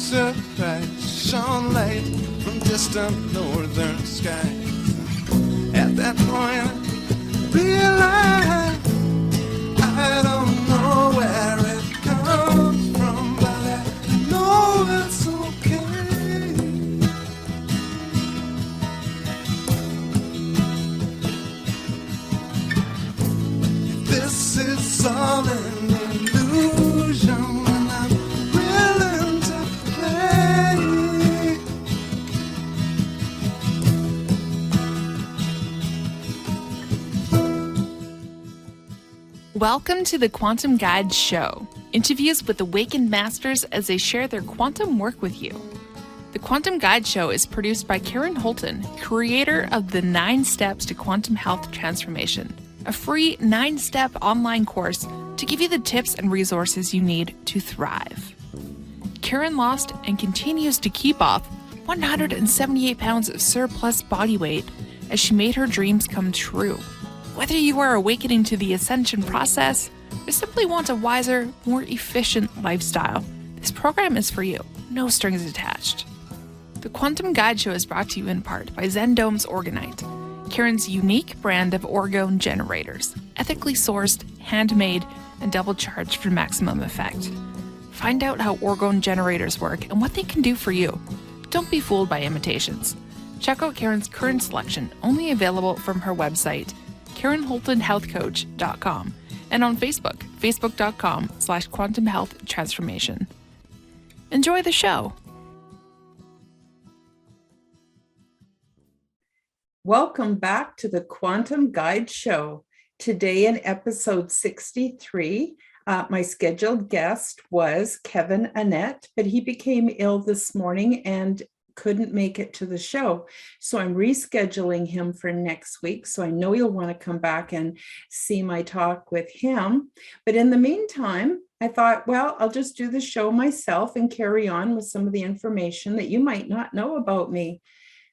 surprise shone light from distant northern skies. At that point, I realized I don't know where it comes from, but I know it's okay. This is all an illusion, and I'm willing to play. Welcome to the Quantum Guide Show, interviews with awakened masters as they share their quantum work with you. The Quantum Guide Show is produced by Karen Holton, creator of the 9 Steps to Quantum Health Transformation, a free 9-step online course to give you the tips and resources you need to thrive. Karen lost and continues to keep off 178 pounds of surplus body weight as she made her dreams come true. Whether you are awakening to the ascension process or simply want a wiser, more efficient lifestyle, this program is for you. No strings attached. The Quantum Guide Show is brought to you in part by Zendome's Orgonite, Karen's unique brand of orgone generators, ethically sourced, handmade, and double charged for maximum effect. Find out how orgone generators work and what they can do for you. Don't be fooled by imitations. Check out Karen's current selection, only available from her website, KarenHoltonHealthCoach.com, and on Facebook, facebook.com/Quantum Health Transformation. Enjoy the show. Welcome back to the Quantum Guide Show. Today in episode 63, my scheduled guest was Kevin Annett, but he became ill this morning and couldn't make it to the show. So I'm rescheduling him for next week. So I know you'll want to come back and see my talk with him. But in the meantime, I thought, well, I'll just do the show myself and carry on with some of the information that you might not know about me.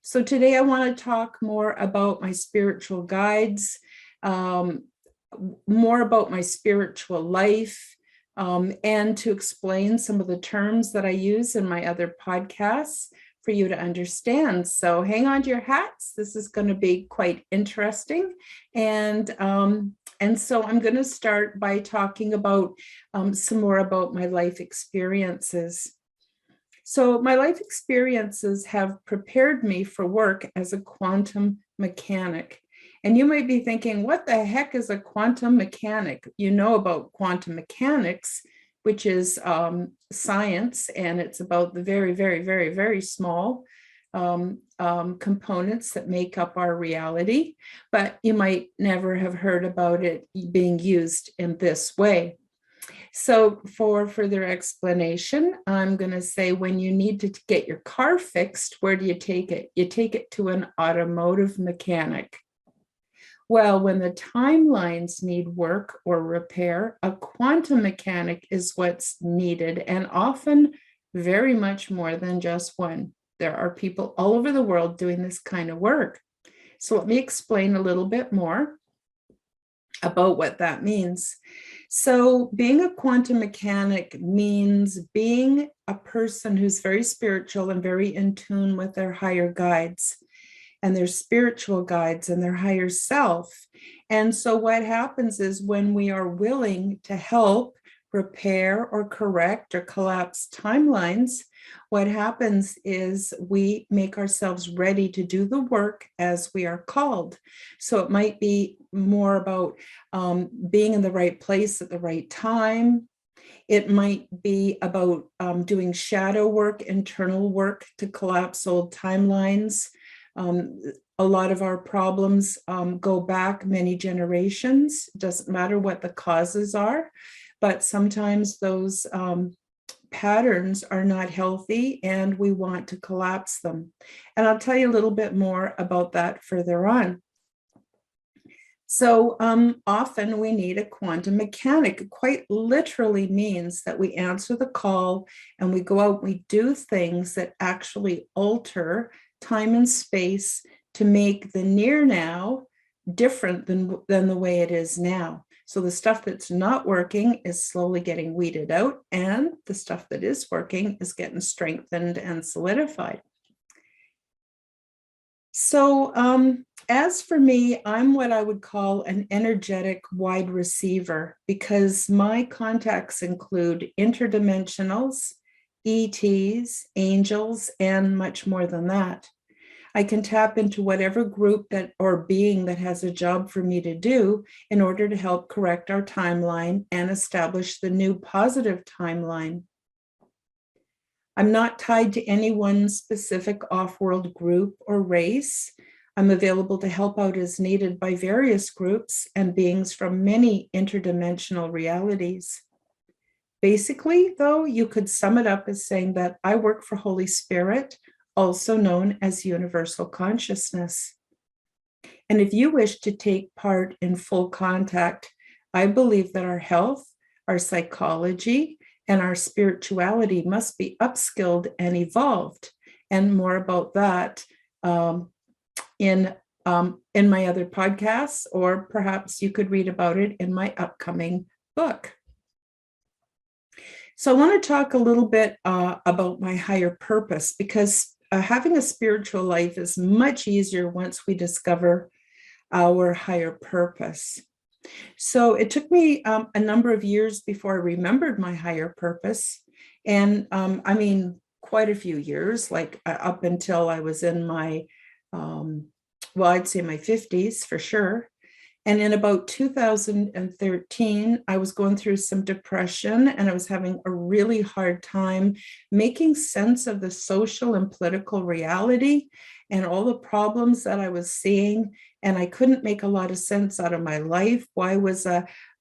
So today I want to talk more about my spiritual guides, more about my spiritual life, and to explain some of the terms that I use in my other podcasts for you to understand. So hang on to your hats. This is going to be quite interesting. And so I'm going to start by talking about some more about my life experiences. So my life experiences have prepared me for work as a quantum mechanic. And you might be thinking, what the heck is a quantum mechanic? You know about quantum mechanics, which is science, and it's about the very, very, very, very small components that make up our reality. But you might never have heard about it being used in this way. So for further explanation, I'm going to say when you need to get your car fixed, where do you take it? You take it to an automotive mechanic. Well, when the timelines need work or repair, a quantum mechanic is what's needed, and often very much more than just one. There are people all over the world doing this kind of work. So let me explain a little bit more about what that means. So being a quantum mechanic means being a person who's very spiritual and very in tune with their higher guides and their spiritual guides and their higher self. And so what happens is when we are willing to help repair or correct or collapse timelines, what happens is we make ourselves ready to do the work as we are called. So it might be more about being in the right place at the right time. It might be about doing shadow work, internal work to collapse old timelines. A lot of our problems go back many generations. It doesn't matter what the causes are, but sometimes those patterns are not healthy and we want to collapse them. And I'll tell you a little bit more about that further on. So often we need a quantum mechanic. It quite literally means that we answer the call and we go out, we do things that actually alter time and space to make the near now different than the way it is now. So the stuff that's not working is slowly getting weeded out, and the stuff that is working is getting strengthened and solidified. So as for me, I'm what I would call an energetic wide receiver, because my contacts include interdimensionals, ETs, angels, and much more than that. I can tap into whatever group that or being that has a job for me to do in order to help correct our timeline and establish the new positive timeline. I'm not tied to any one specific off-world group or race. I'm available to help out as needed by various groups and beings from many interdimensional realities. Basically, though, you could sum it up as saying that I work for Holy Spirit, also known as universal consciousness. And if you wish to take part in full contact, I believe that our health, our psychology, and our spirituality must be upskilled and evolved. And more about that in my other podcasts, or perhaps you could read about it in my upcoming book. So I want to talk a little bit about my higher purpose, because having a spiritual life is much easier once we discover our higher purpose. So it took me a number of years before I remembered my higher purpose. And I mean, quite a few years, like up until I was in my, I'd say my 50s for sure. And in about 2013, I was going through some depression, and I was having a really hard time making sense of the social and political reality and all the problems that I was seeing. And I couldn't make a lot of sense out of my life. Why was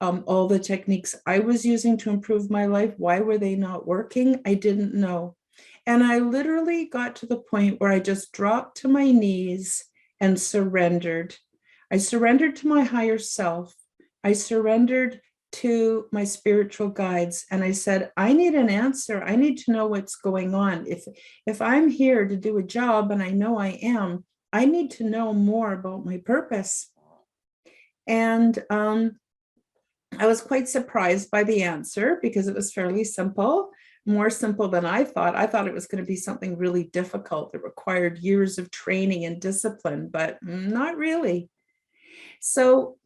all the techniques I was using to improve my life, why were they not working? I didn't know. And I literally got to the point where I just dropped to my knees and surrendered. I surrendered to my higher self. I surrendered to my spiritual guides. And I said, I need an answer. I need to know what's going on. If I'm here to do a job, and I know I am, I need to know more about my purpose. And I was quite surprised by the answer, because it was fairly simple, more simple than I thought. I thought it was going to be something really difficult that required years of training and discipline, but not really. So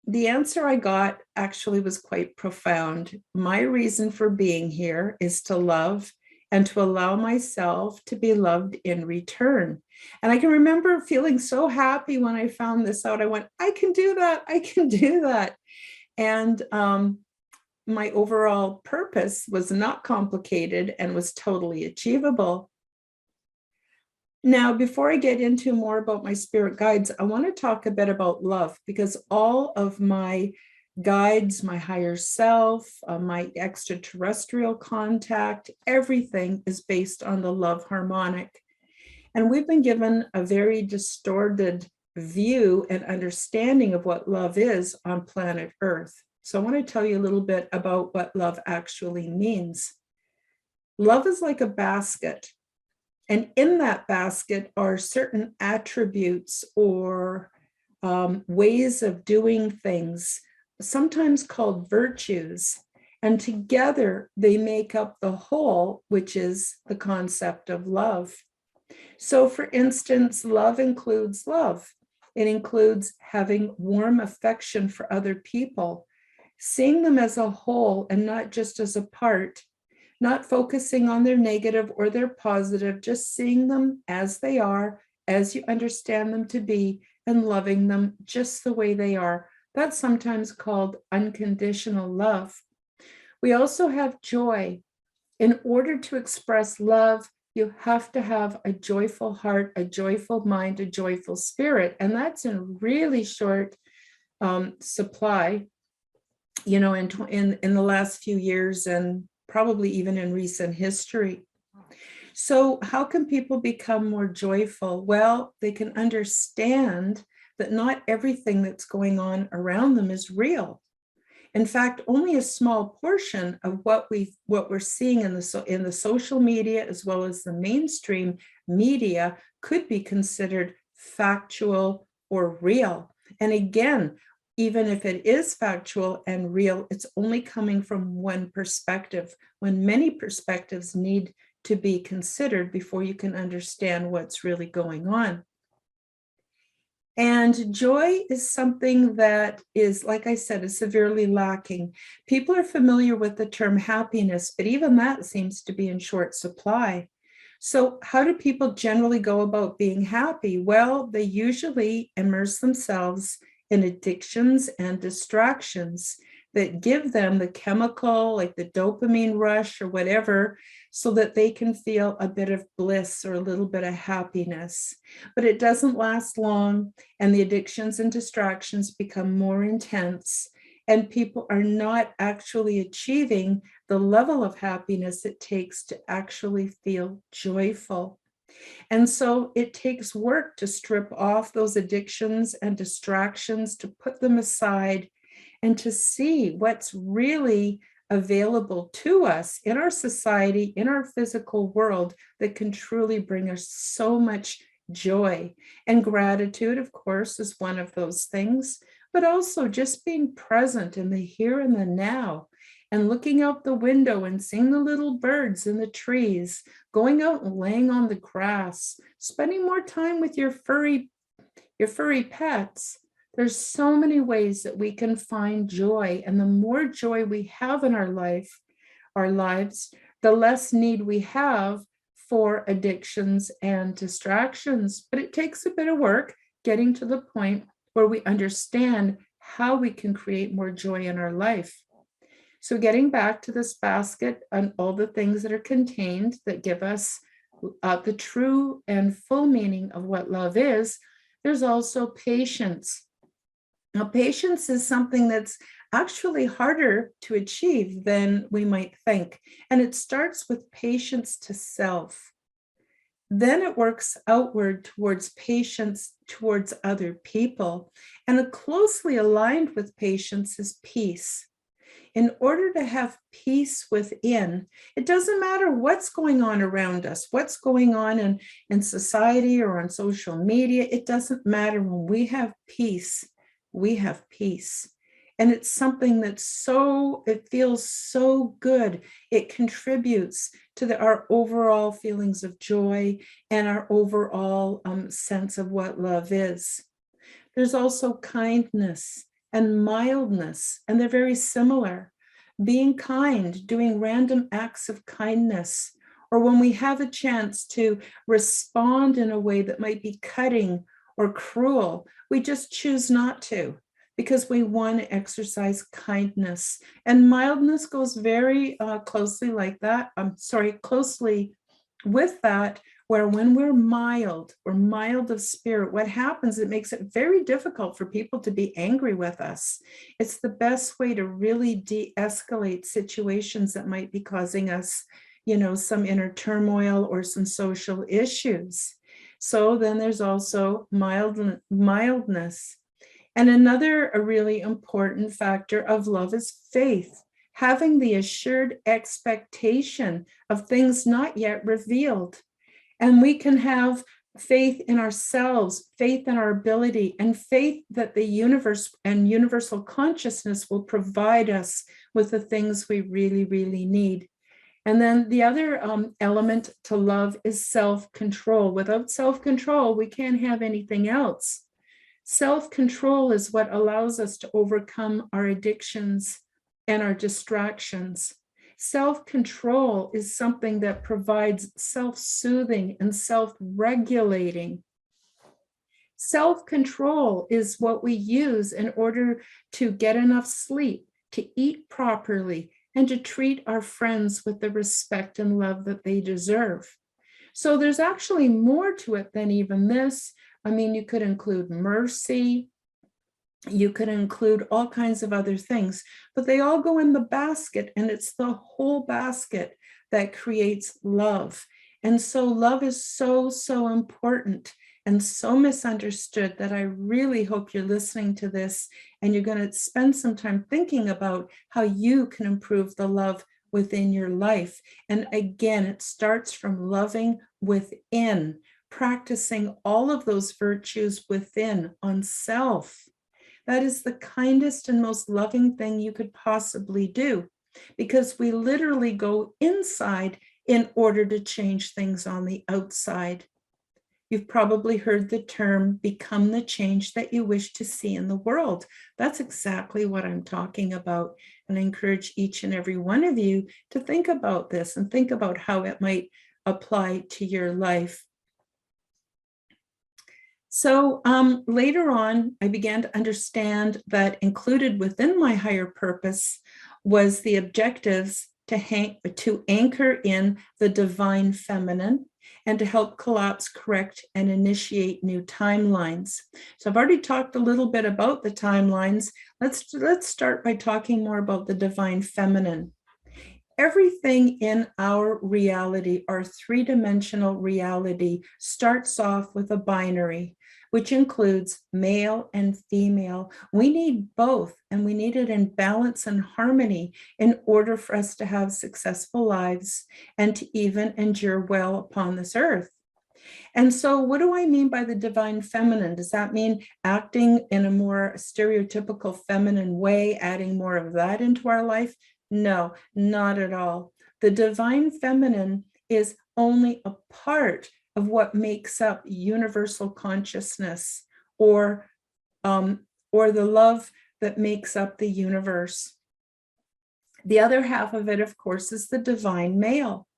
the answer I got actually was quite profound. My reason for being here is to love and to allow myself to be loved in return. And I can remember feeling so happy when I found this out. I went, I can do that. I can do that. And my overall purpose was not complicated and was totally achievable. Now, before I get into more about my spirit guides, I want to talk a bit about love, because all of my guides, my higher self, my extraterrestrial contact, everything is based on the love harmonic. And we've been given a very distorted view and understanding of what love is on planet Earth. So I want to tell you a little bit about what love actually means. Love is like a basket. And in that basket are certain attributes or ways of doing things, sometimes called virtues. And together they make up the whole, which is the concept of love. So for instance, love includes love. It includes having warm affection for other people, seeing them as a whole and not just as a part, not focusing on their negative or their positive, just seeing them as they are, as you understand them to be, and loving them just the way they are. That's sometimes called unconditional love. We also have joy. In order to express love, you have to have a joyful heart, a joyful mind, a joyful spirit. And that's in really short supply, you know, in the last few years, and probably even in recent history. So how can people become more joyful? Well, they can understand that not everything that's going on around them is real. In fact, only a small portion of what we're seeing in the social media as well as the mainstream media could be considered factual or real. And again, even if it is factual and real, it's only coming from one perspective, when many perspectives need to be considered before you can understand what's really going on. And joy is something that is, like I said, is severely lacking. People are familiar with the term happiness, but even that seems to be in short supply. So how do people generally go about being happy? Well, they usually immerse themselves in addictions and distractions that give them the chemical, like the dopamine rush or whatever, so that they can feel a bit of bliss or a little bit of happiness. But it doesn't last long, and the addictions and distractions become more intense, and people are not actually achieving the level of happiness it takes to actually feel joyful. And so it takes work to strip off those addictions and distractions, to put them aside, and to see what's really available to us in our society, in our physical world, that can truly bring us so much joy. And gratitude, of course, is one of those things, but also just being present in the here and the now, and looking out the window and seeing the little birds in the trees, going out and laying on the grass, spending more time with your furry pets. There's so many ways that we can find joy, and the more joy we have in our lives, the less need we have for addictions and distractions. But it takes a bit of work getting to the point where we understand how we can create more joy in our life. So getting back to this basket and all the things that are contained that give us the true and full meaning of what love is, there's also patience. Now, patience is something that's actually harder to achieve than we might think. And it starts with patience to self. Then it works outward towards patience towards other people. And closely aligned with patience is peace. In order to have peace within, it doesn't matter what's going on around us, what's going on in society or on social media. It doesn't matter. When we have peace, we have peace. And it's something that's it feels so good. It contributes to our overall feelings of joy and our overall sense of what love is. There's also kindness and mildness, and they're very similar. Being kind, doing random acts of kindness, or when we have a chance to respond in a way that might be cutting or cruel, we just choose not to, because we want to exercise kindness. And mildness goes very closely with that, where when we're mild of spirit, what happens, it makes it very difficult for people to be angry with us. It's the best way to really de-escalate situations that might be causing us, some inner turmoil or some social issues. So then there's also mildness. And another really important factor of love is faith, having the assured expectation of things not yet revealed. And we can have faith in ourselves, faith in our ability, and faith that the universe and universal consciousness will provide us with the things we really, really need. And then the other element to love is self-control. Without self-control, we can't have anything else. Self-control is what allows us to overcome our addictions and our distractions. Self-control is something that provides self-soothing and self-regulating. Self-control is what we use in order to get enough sleep, to eat properly, and to treat our friends with the respect and love that they deserve. So there's actually more to it than even this. I mean, you could include mercy, you could include all kinds of other things, but they all go in the basket, and it's the whole basket that creates love. And so love is so, so important and so misunderstood that I really hope you're listening to this and you're going to spend some time thinking about how you can improve the love within your life. And again, it starts from loving within, practicing all of those virtues within on self. That is the kindest and most loving thing you could possibly do, because we literally go inside in order to change things on the outside. You've probably heard the term become the change that you wish to see in the world. That's exactly what I'm talking about. And I encourage each and every one of you to think about this and think about how it might apply to your life. So later on, I began to understand that included within my higher purpose was the objectives to anchor in the divine feminine and to help collapse, correct, and initiate new timelines. So I've already talked a little bit about the timelines. Let's start by talking more about the divine feminine. Everything in our reality, our three-dimensional reality, starts off with a binary, which includes male and female. We need both, and we need it in balance and harmony in order for us to have successful lives and to even endure well upon this earth. And so what do I mean by the divine feminine? Does that mean acting in a more stereotypical feminine way, adding more of that into our life? No, not at all. The divine feminine is only a part of what makes up universal consciousness, or the love that makes up the universe. The other half of it, of course, is the divine male.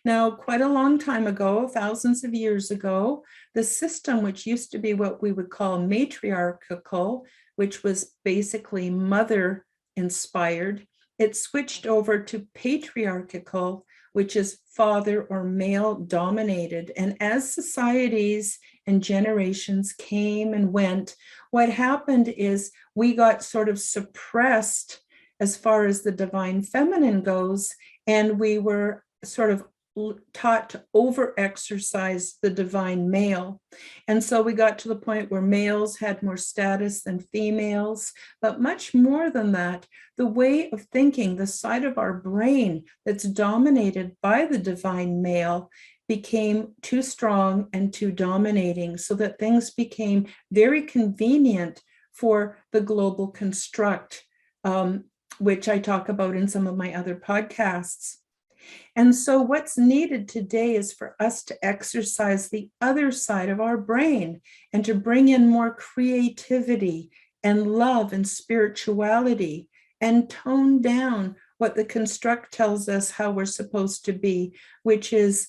Now, quite a long time ago, thousands of years ago, the system, which used to be what we would call matriarchal, which was basically mother inspired, it switched over to patriarchal, which is father or male dominated. And as societies and generations came and went, what happened is we got sort of suppressed as far as the divine feminine goes, and we were sort of taught to over-exercise the divine male. And so we got to the point where males had more status than females, but much more than that, the way of thinking, the side of our brain that's dominated by the divine male became too strong and too dominating, so that things became very convenient for the global construct, which I talk about in some of my other podcasts. And so what's needed today is for us to exercise the other side of our brain and to bring in more creativity and love and spirituality and tone down what the construct tells us how we're supposed to be, which is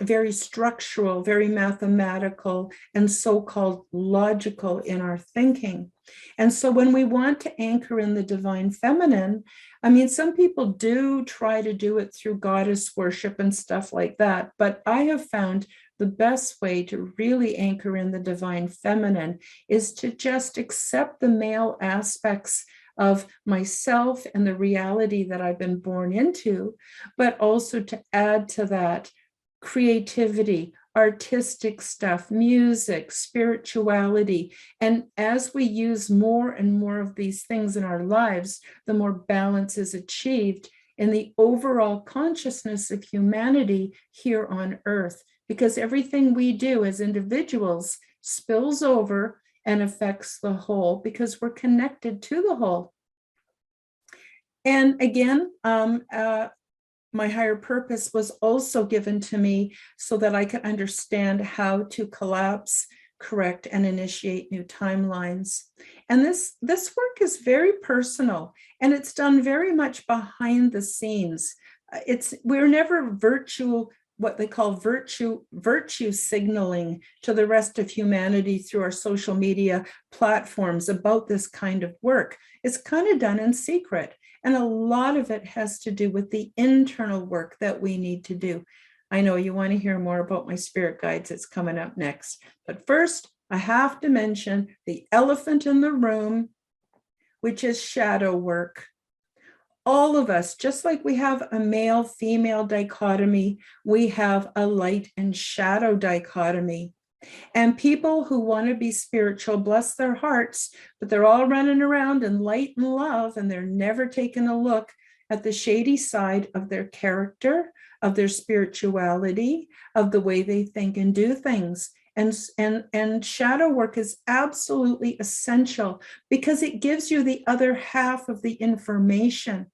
very structural, very mathematical, and so-called logical in our thinking. And so when we want to anchor in the divine feminine, I mean, some people do try to do it through goddess worship and stuff like that, but I have found the best way to really anchor in the divine feminine is to just accept the male aspects of myself and the reality that I've been born into, but also to add to that creativity, artistic stuff, music, spirituality. And as we use more and more of these things in our lives, the more balance is achieved in the overall consciousness of humanity here on Earth, because everything we do as individuals spills over and affects the whole, because we're connected to the whole. And again, my higher purpose was also given to me so that I could understand how to collapse, correct, and initiate new timelines. And this work is very personal, and it's done very much behind the scenes. We're never what they call virtue signaling to the rest of humanity through our social media platforms about this kind of work. It's kind of done in secret. And a lot of it has to do with the internal work that we need to do. I know you want to hear more about my spirit guides. It's coming up next. But first, I have to mention the elephant in the room, which is shadow work. All of us, just like we have a male-female dichotomy, we have a light and shadow dichotomy. And people who want to be spiritual, bless their hearts, but they're all running around in light and love, and they're never taking a look at the shady side of their character, of their spirituality, of the way they think and do things. And shadow work is absolutely essential because it gives you the other half of the information.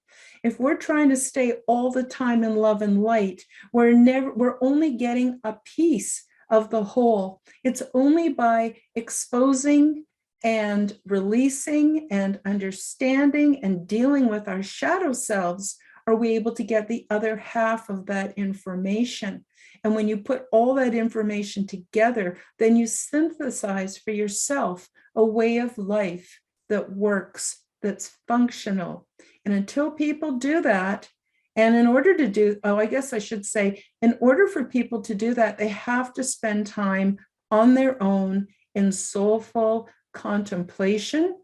If we're trying to stay all the time in love and light, we're only getting a piece of the whole. It's only by exposing and releasing and understanding and dealing with our shadow selves are we able to get the other half of that information. And when you put all that information together, then you synthesize for yourself a way of life that works, that's functional. And until people do that, and in order to do, I guess I should say, in order for people to do that, they have to spend time on their own in soulful contemplation.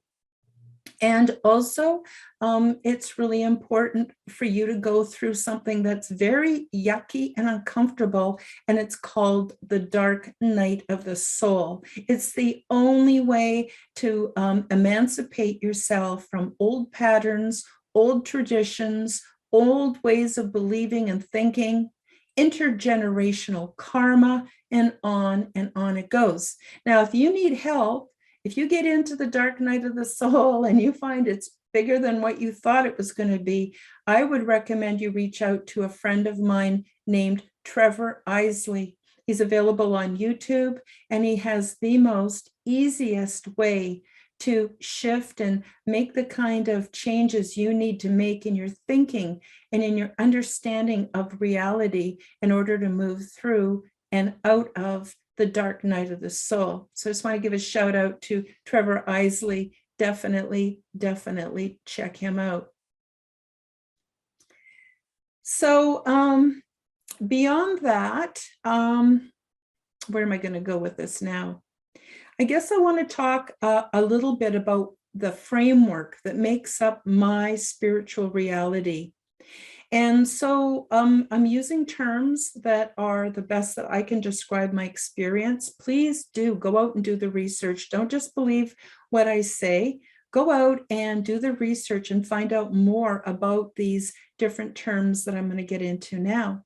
And also, it's really important for you to go through something that's very yucky and uncomfortable, and it's called the dark night of the soul. It's the only way to emancipate yourself from old patterns, old traditions, old ways of believing and thinking, intergenerational karma, and on it goes. Now, if you need help, if you get into the dark night of the soul and you find it's bigger than what you thought it was going to be, I would recommend you reach out to a friend of mine named Trevor iLesley. He's available on YouTube, and he has the most easiest way to shift and make the kind of changes you need to make in your thinking and in your understanding of reality in order to move through and out of the dark night of the soul. So I just want to give a shout out to Trevor iLesley. Definitely check him out. So beyond that, where am I going to go with this now? I guess I want to talk a little bit about the framework that makes up my spiritual reality. And so I'm using terms that are the best that I can describe my experience. Please do go out and do the research. Don't just believe what I say. Go out and do the research and find out more about these different terms that I'm going to get into now.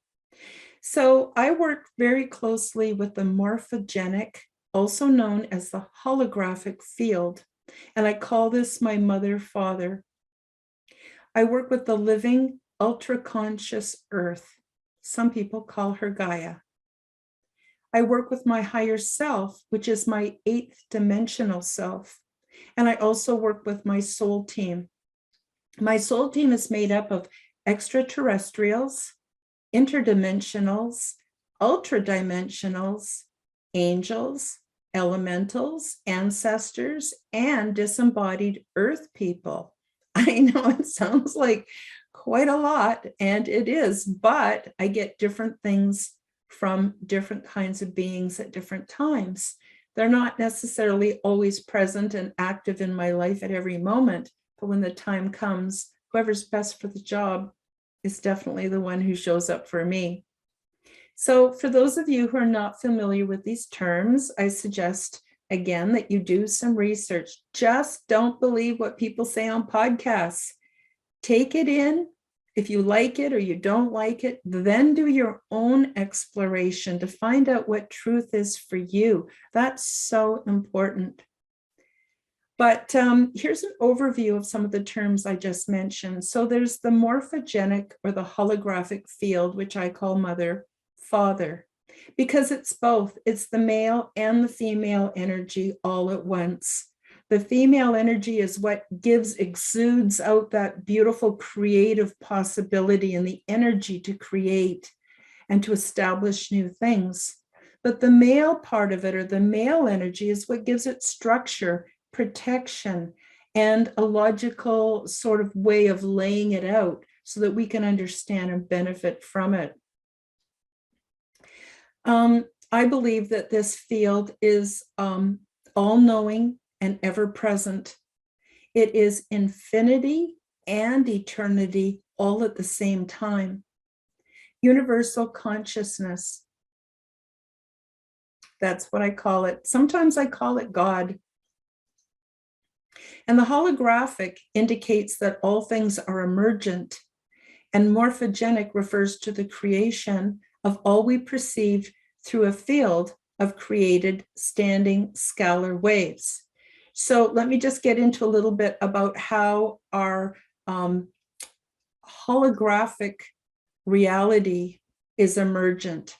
So I work very closely with the morphogenic, also known as the holographic field, and I call this my mother-father. I work with the living ultra-conscious earth. Some people call her Gaia. I work with my higher self, which is my 8th dimensional self. And I also work with my soul team. My soul team is made up of extraterrestrials, interdimensionals, ultradimensionals, angels, elementals, ancestors, and disembodied earth people. I know it sounds like quite a lot, and it is, but I get different things from different kinds of beings at different times. They're not necessarily always present and active in my life at every moment, but when the time comes, whoever's best for the job is definitely the one who shows up for me. So for those of you who are not familiar with these terms, I suggest again that you do some research. Just don't believe what people say on podcasts. Take it in. If you like it or you don't like it, then do your own exploration to find out what truth is for you. That's so important. But here's an overview of some of the terms I just mentioned. So there's the morphogenic or the holographic field, which I call mother, father, because it's both. It's the male and the female energy all at once. The female energy is what exudes out that beautiful creative possibility and the energy to create and to establish new things. But the male part of it, or the male energy, is what gives it structure, protection, and a logical sort of way of laying it out so that we can understand and benefit from it. I believe that this field is all-knowing and ever-present. It is infinity and eternity all at the same time. Universal consciousness. That's what I call it. Sometimes I call it God. And the holographic indicates that all things are emergent, and morphogenic refers to the creation of all we perceive through a field of created standing scalar waves. So let me just get into a little bit about how our holographic reality is emergent.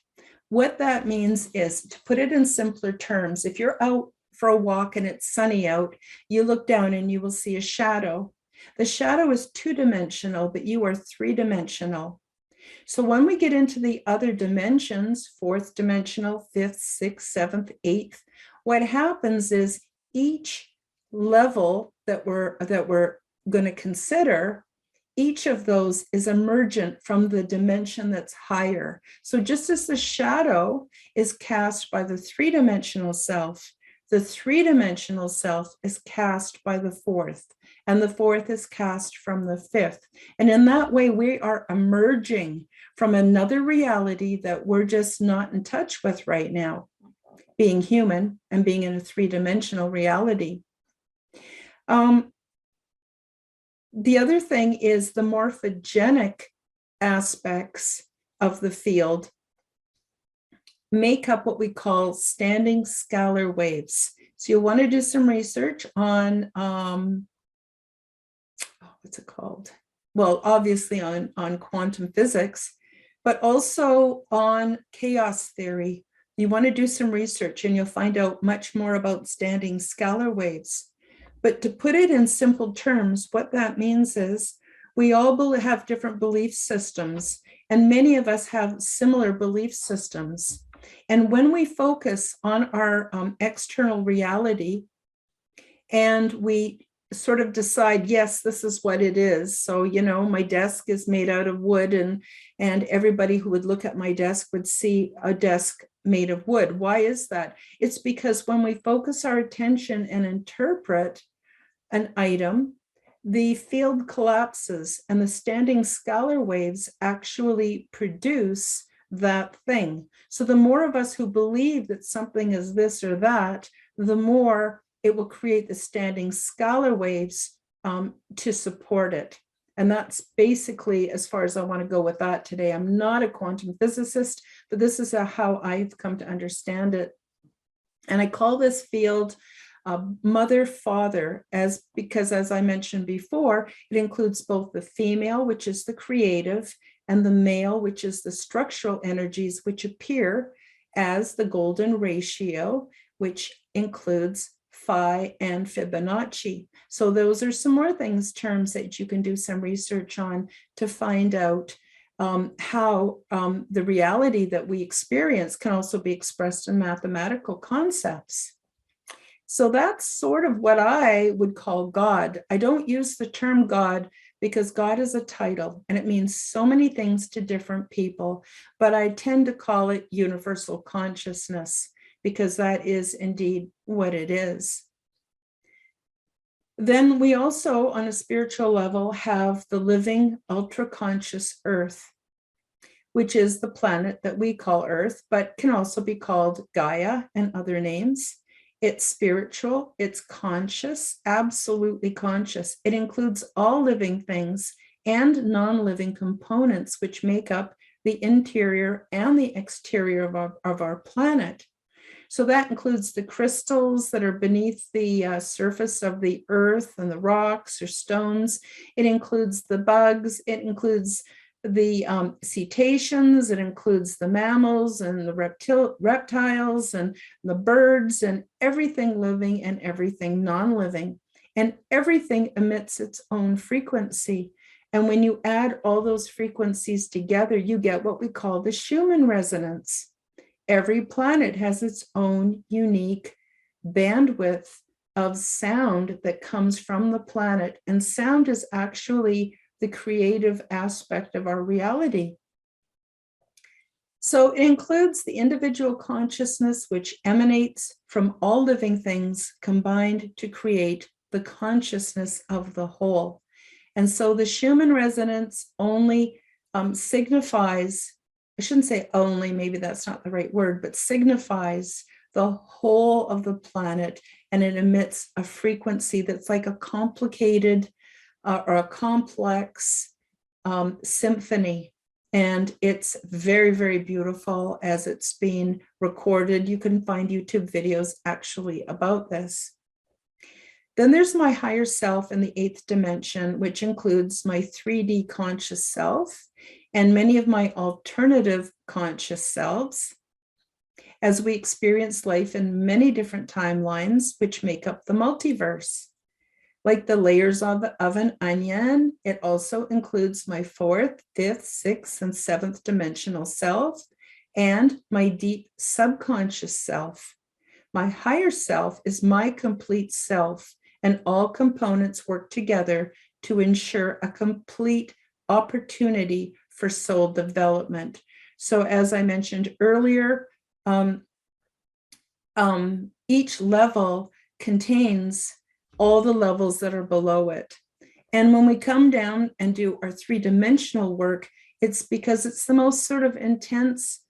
What that means is, to put it in simpler terms, if you're out for a walk and it's sunny out, you look down and you will see a shadow. The shadow is two-dimensional, but you are three-dimensional. So when we get into the other dimensions, fourth dimensional, fifth, sixth, seventh, eighth, what happens is each level that we're going to consider, each of those is emergent from the dimension that's higher. So just as the shadow is cast by the three-dimensional self, the three-dimensional self is cast by the fourth, and the fourth is cast from the fifth. And in that way, we are emerging from another reality that we're just not in touch with right now, being human and being in a three-dimensional reality. The other thing is the morphogenic aspects of the field make up what we call standing scalar waves. So you'll want to do some research on, what's it called? Well, obviously on quantum physics, but also on chaos theory. You want to do some research and you'll find out much more about standing scalar waves. But to put it in simple terms, what that means is we all have different belief systems, and many of us have similar belief systems. And when we focus on our external reality and we sort of decide, yes, this is what it is. So, you know, my desk is made out of wood, and everybody who would look at my desk would see a desk made of wood. Why is that? It's because when we focus our attention and interpret an item, the field collapses and the standing scalar waves actually produce that thing. So the more of us who believe that something is this or that, the more it will create the standing scalar waves to support it. And that's basically as far as I want to go with that today. I'm not a quantum physicist, but this is how I've come to understand it. And I call this field mother-father, because as I mentioned before, it includes both the female, which is the creative, and the male, which is the structural energies, which appear as the golden ratio, which includes phi and Fibonacci. So those are some more terms that you can do some research on to find out how the reality that we experience can also be expressed in mathematical concepts. So that's sort of what I would call God. I don't use the term God because God is a title and it means so many things to different people, but I tend to call it universal consciousness because that is indeed what it is. Then we also, on a spiritual level, have the living ultra-conscious Earth, which is the planet that we call Earth, but can also be called Gaia and other names. It's spiritual, it's conscious, absolutely conscious. It includes all living things and non-living components, which make up the interior and the exterior of our planet. So that includes the crystals that are beneath the surface of the earth and the rocks or stones. It includes the bugs. It includes the cetaceans. It includes the mammals and the reptiles and the birds and everything living and everything non-living. And everything emits its own frequency. And when you add all those frequencies together, you get what we call the Schumann resonance. Every planet has its own unique bandwidth of sound that comes from the planet. And sound is actually the creative aspect of our reality. So it includes the individual consciousness, which emanates from all living things combined to create the consciousness of the whole. And so the Schumann resonance only signifies, I shouldn't say only, maybe that's not the right word, but signifies the whole of the planet, and it emits a frequency that's like a complicated or a complex symphony. And it's very, very beautiful as it's being recorded. You can find YouTube videos actually about this. Then there's my higher self in the 8th dimension, which includes my 3D conscious self and many of my alternative conscious selves, as we experience life in many different timelines, which make up the multiverse. Like the layers of an onion, it also includes my 4th, 5th, 6th, and 7th dimensional self and my deep subconscious self. My higher self is my complete self, and all components work together to ensure a complete opportunity for soul development. So as I mentioned earlier, each level contains all the levels that are below it. And when we come down and do our 3-dimensional work, it's because it's the most sort of intense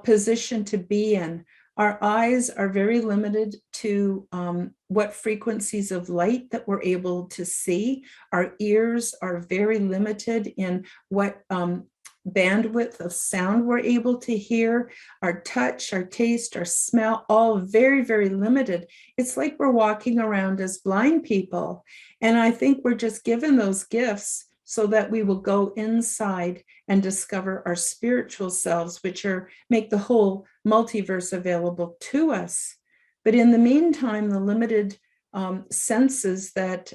position to be in. Our eyes are very limited to what frequencies of light that we're able to see. Our ears are very limited in what bandwidth of sound we're able to hear. Our touch, our taste, our smell, all very, very limited. It's like we're walking around as blind people. And I think we're just given those gifts so that we will go inside and discover our spiritual selves, which make the whole multiverse available to us. But in the meantime, the limited senses that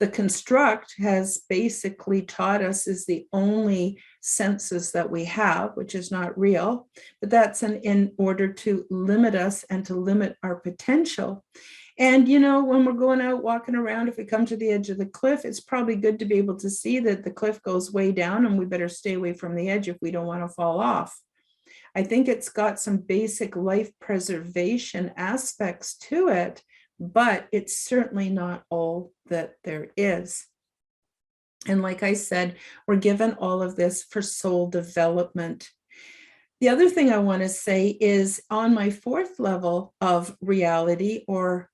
the construct has basically taught us is the only senses that we have, which is not real, but that's in order to limit us and to limit our potential. And, you know, when we're going out walking around, if we come to the edge of the cliff, it's probably good to be able to see that the cliff goes way down and we better stay away from the edge if we don't want to fall off. I think it's got some basic life preservation aspects to it, but it's certainly not all that there is. And like I said, we're given all of this for soul development. The other thing I want to say is on my 4th level of reality, or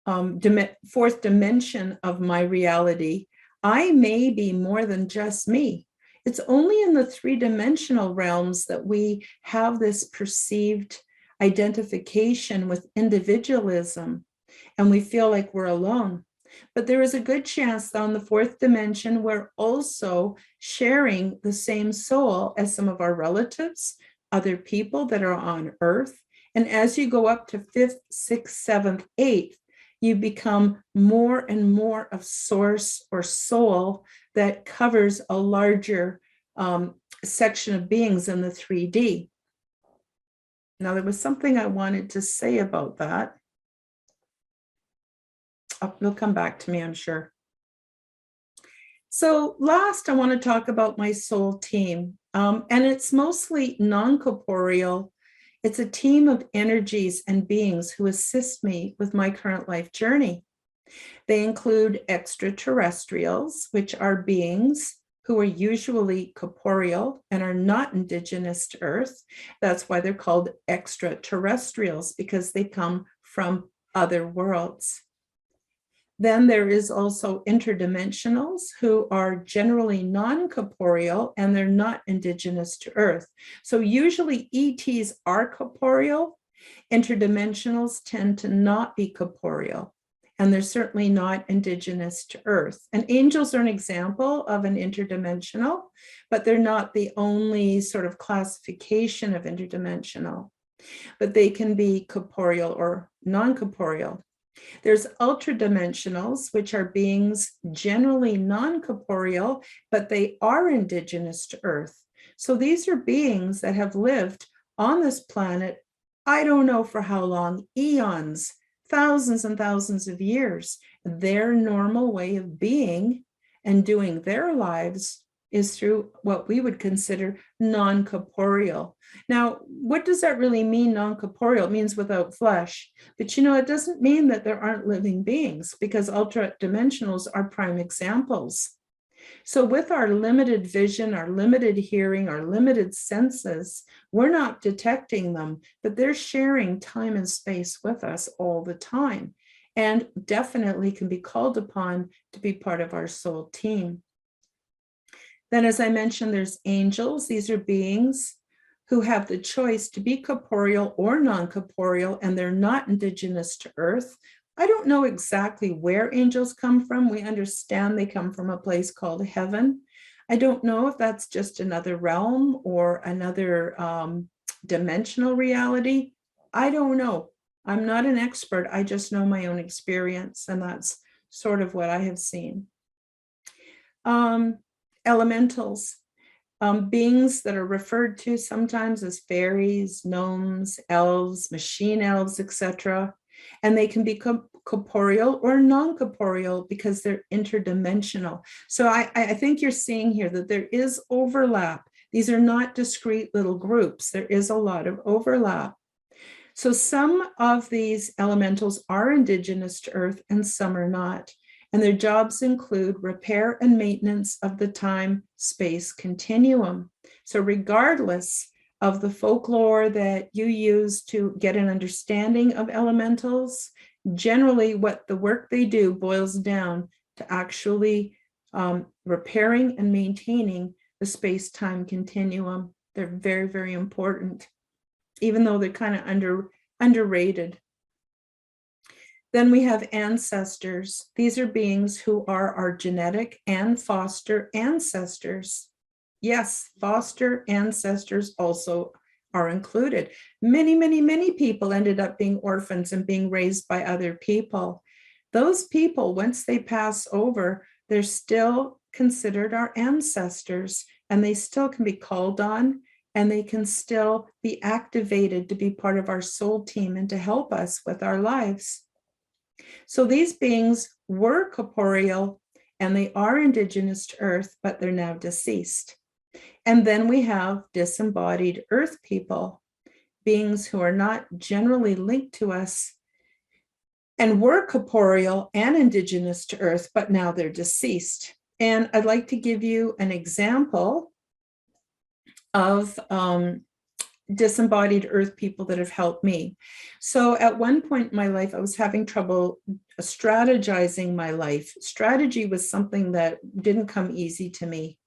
4th dimension of my reality, I may be more than just me. It's only in the 3-dimensional realms that we have this perceived identification with individualism, and we feel like we're alone. But there is a good chance that on the 4th dimension, we're also sharing the same soul as some of our relatives, other people that are on Earth. And as you go up to 5th, 6th, 7th, 8th, you become more and more of source or soul that covers a larger section of beings in the 3D. Now, there was something I wanted to say about that. It'll come back to me, I'm sure. So last, I want to talk about my soul team. And it's mostly non-corporeal. It's a team of energies and beings who assist me with my current life journey. They include extraterrestrials, which are beings who are usually corporeal and are not indigenous to Earth. That's why they're called extraterrestrials, because they come from other worlds. Then there is also interdimensionals, who are generally non-corporeal and they're not indigenous to Earth. So usually ETs are corporeal. Interdimensionals tend to not be corporeal, and they're certainly not indigenous to Earth. And angels are an example of an interdimensional, but they're not the only sort of classification of interdimensional. But they can be corporeal or non-corporeal. There's ultradimensionals, which are beings generally non-corporeal, but they are indigenous to Earth. So these are beings that have lived on this planet, I don't know for how long, eons, thousands and thousands of years. Their normal way of being and doing their lives is through what we would consider non-corporeal. Now, what does that really mean, non-corporeal? It means without flesh. But you know, it doesn't mean that there aren't living beings, because ultra-dimensionals are prime examples. So with our limited vision, our limited hearing, our limited senses, we're not detecting them, but they're sharing time and space with us all the time, and definitely can be called upon to be part of our soul team. Then, as I mentioned, there's angels. These are beings who have the choice to be corporeal or non-corporeal, and they're not indigenous to Earth. I don't know exactly where angels come from. We understand they come from a place called heaven. I don't know if that's just another realm or another dimensional reality. I don't know. I'm not an expert. I just know my own experience, and that's sort of what I have seen. Elementals, beings that are referred to sometimes as fairies, gnomes, elves, machine elves, etc. And they can be corporeal or non-corporeal because they're interdimensional. So I think you're seeing here that there is overlap. These are not discrete little groups. There is a lot of overlap. So some of these elementals are indigenous to Earth and some are not. And their jobs include repair and maintenance of the time-space continuum. So regardless of the folklore that you use to get an understanding of elementals, generally what the work they do boils down to actually repairing and maintaining the space-time continuum. They're very, very important, even though they're kind of underrated. Then we have ancestors. These are beings who are our genetic and foster ancestors. Yes, foster ancestors also are included. Many, many, many people ended up being orphans and being raised by other people. Those people, once they pass over, they're still considered our ancestors, and they still can be called on, and they can still be activated to be part of our soul team and to help us with our lives. So these beings were corporeal and they are indigenous to Earth, but they're now deceased. And then we have disembodied Earth people, beings who are not generally linked to us and were corporeal and indigenous to Earth, but now they're deceased. And I'd like to give you an example of disembodied Earth people that have helped me. So at one point in my life, I was having trouble strategizing my life. Strategy was something that didn't come easy to me.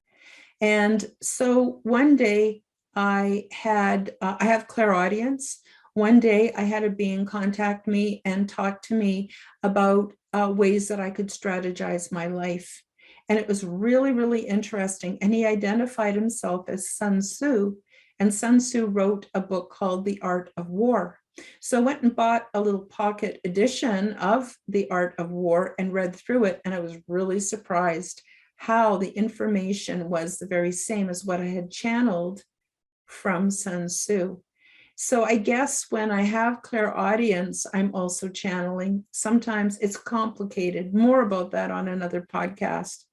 And so one day I have clairaudience. One day I had a being contact me and talk to me about ways that I could strategize my life. And it was really, really interesting. And he identified himself as Sun Tzu. And Sun Tzu wrote a book called The Art of War. So I went and bought a little pocket edition of The Art of War and read through it. And I was really surprised how the information was the very same as what I had channeled from Sun Tzu. So I guess when I have clairaudience, I'm also channeling. Sometimes it's complicated. More about that on another podcast.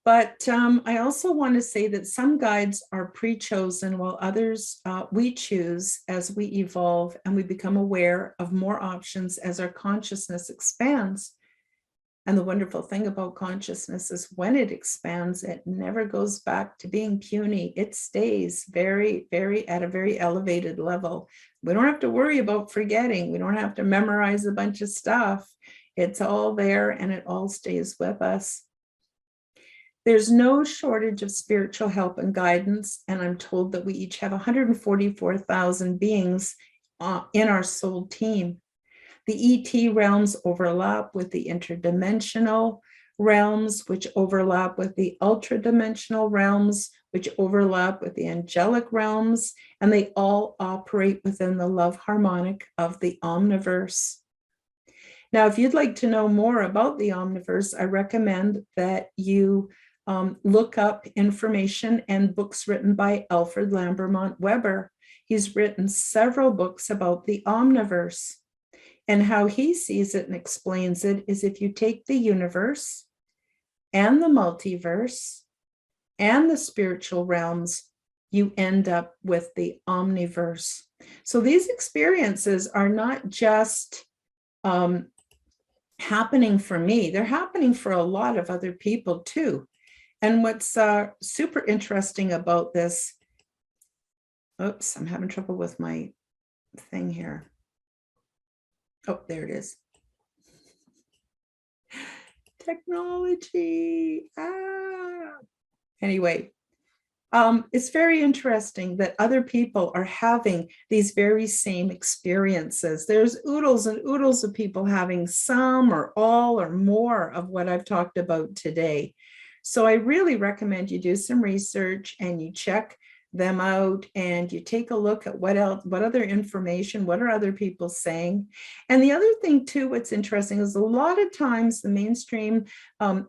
But I also want to say that some guides are pre-chosen while others we choose as we evolve and we become aware of more options as our consciousness expands. And the wonderful thing about consciousness is when it expands, it never goes back to being puny. It stays very, very at a very elevated level. We don't have to worry about forgetting. We don't have to memorize a bunch of stuff. It's all there and it all stays with us. There's no shortage of spiritual help and guidance, and I'm told that we each have 144,000 beings in our soul team. The ET realms overlap with the interdimensional realms, which overlap with the ultradimensional realms, which overlap with the angelic realms, and they all operate within the love harmonic of the omniverse. Now, if you'd like to know more about the omniverse, I recommend that you look up information and books written by Alfred Lambermont Weber. He's written several books about the omniverse. And how he sees it and explains it is if you take the universe and the multiverse and the spiritual realms, you end up with the omniverse. So these experiences are not just happening for me, they're happening for a lot of other people too. And what's super interesting about this, oops, I'm having trouble with my thing here. Oh, there it is. Technology. Anyway, it's very interesting that other people are having these very same experiences. There's oodles and oodles of people having some or all or more of what I've talked about today. So I really recommend you do some research and you check them out and you take a look at what other information, what are other people saying. And the other thing too, what's interesting is a lot of times the mainstream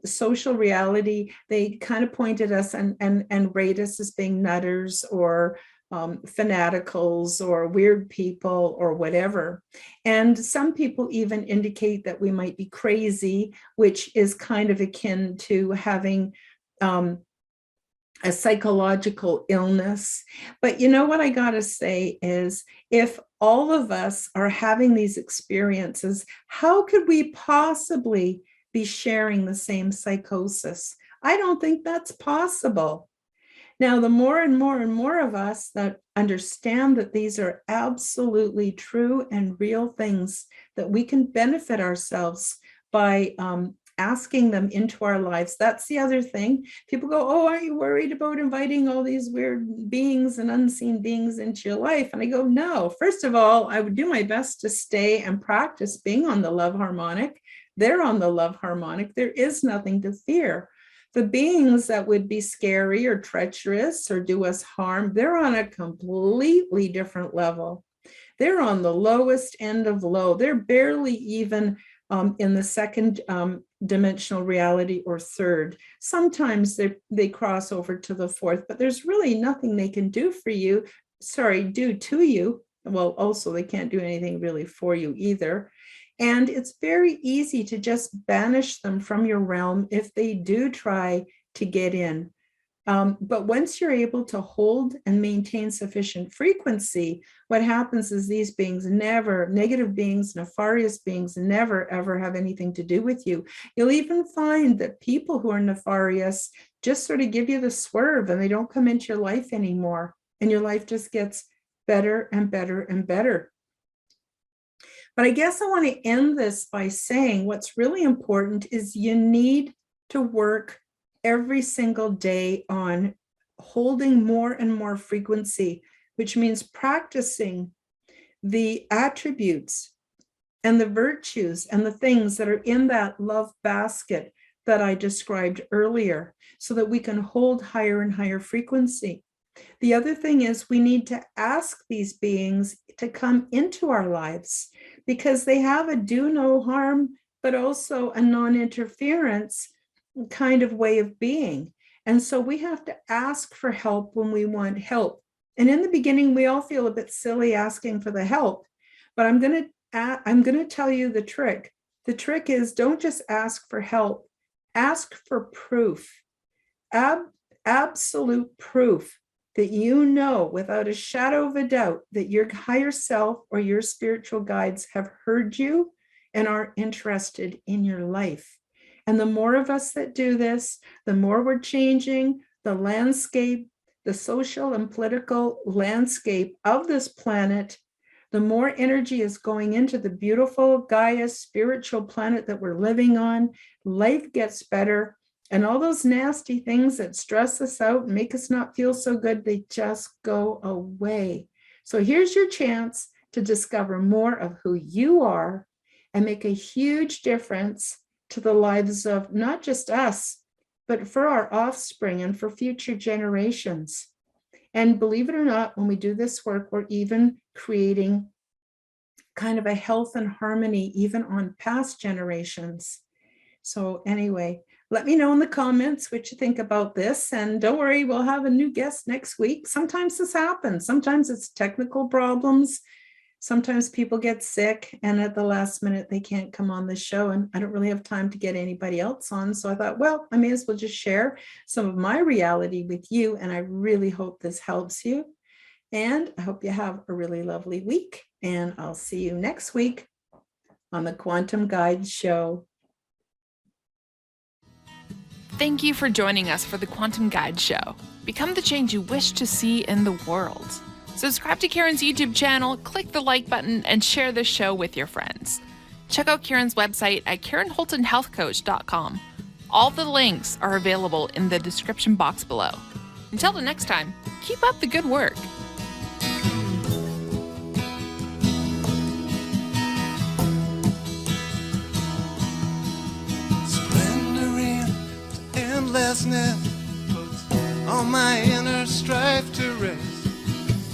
social reality, they kind of point at us and rate us as being nutters or fanaticals or weird people or whatever. And some people even indicate that we might be crazy, which is kind of akin to having a psychological illness. But you know what I got to say is, if all of us are having these experiences, how could we possibly be sharing the same psychosis? I don't think that's possible. Now, the more and more and more of us that understand that these are absolutely true and real things, that we can benefit ourselves by asking them into our lives. That's the other thing. People go, oh, are you worried about inviting all these weird beings and unseen beings into your life? And I go, no. First of all, I would do my best to stay and practice being on the love harmonic. They're on the love harmonic. There is nothing to fear. The beings that would be scary or treacherous or do us harm, they're on a completely different level. They're on the lowest end of low. They're barely even in the second dimensional reality or third. Sometimes they cross over to the fourth, but there's really nothing they can do for you. Do to you. Well, also they can't do anything really for you either. And it's very easy to just banish them from your realm if they do try to get in. But once you're able to hold and maintain sufficient frequency, what happens is these beings negative beings, nefarious beings, never, ever have anything to do with you. You'll even find that people who are nefarious just sort of give you the swerve and they don't come into your life anymore. And your life just gets better and better and better. But I guess I want to end this by saying what's really important is you need to work every single day on holding more and more frequency, which means practicing the attributes and the virtues and the things that are in that love basket that I described earlier, so that we can hold higher and higher frequency. The other thing is we need to ask these beings to come into our lives, because they have a do no harm, but also a non-interference kind of way of being. And so we have to ask for help when we want help. And in the beginning, we all feel a bit silly asking for the help, but I'm going to tell you the trick. The trick is, don't just ask for help, ask for proof, absolute proof that you know without a shadow of a doubt that your higher self or your spiritual guides have heard you and are interested in your life. And the more of us that do this, the more we're changing the landscape, the social and political landscape of this planet, the more energy is going into the beautiful Gaia spiritual planet that we're living on. Life gets better. And all those nasty things that stress us out and make us not feel so good, they just go away. So here's your chance to discover more of who you are and make a huge difference to the lives of not just us, but for our offspring and for future generations. And believe it or not, when we do this work, we're even creating kind of a health and harmony even on past generations. So anyway, let me know in the comments what you think about this. And don't worry, we'll have a new guest next week. Sometimes this happens. Sometimes it's technical problems. Sometimes people get sick and at the last minute they can't come on the show, and I don't really have time to get anybody else on. So I thought, well, I may as well just share some of my reality with you. And I really hope this helps you. And I hope you have a really lovely week. And I'll see you next week on the Quantum Guide Show. Thank you for joining us for the Quantum Guide Show. Become the change you wish to see in the world. Subscribe to Karen's YouTube channel, click the like button, and share this show with your friends. Check out Karen's website at KarenHoltonHealthCoach.com. All the links are available in the description box below. Until the next time, keep up the good work. Surrendering to endlessness puts all my inner strife to rest.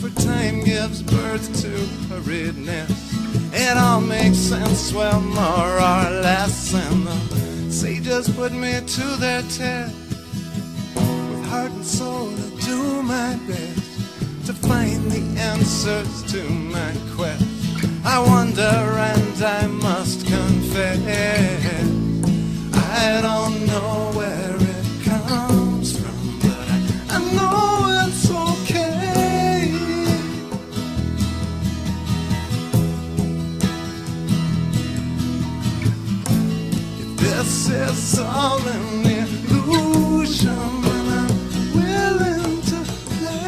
For time gives birth to hurriedness. It all makes sense, well, more or less. And the sages put me to their test. With heart and soul to do my best to find the answers to my quest. I wonder and I must confess, I don't know where it comes from, but I know it's okay. If this is all an illusion, then I'm willing to play.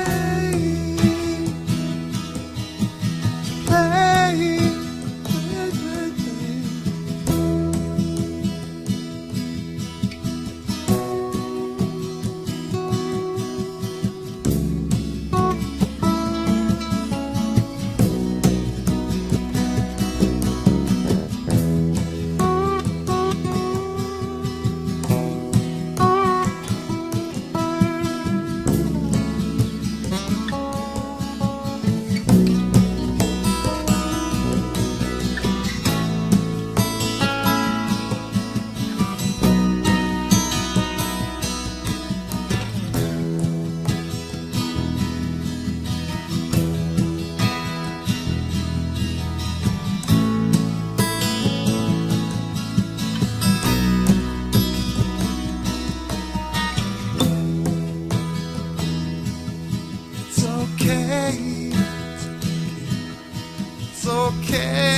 It's okay.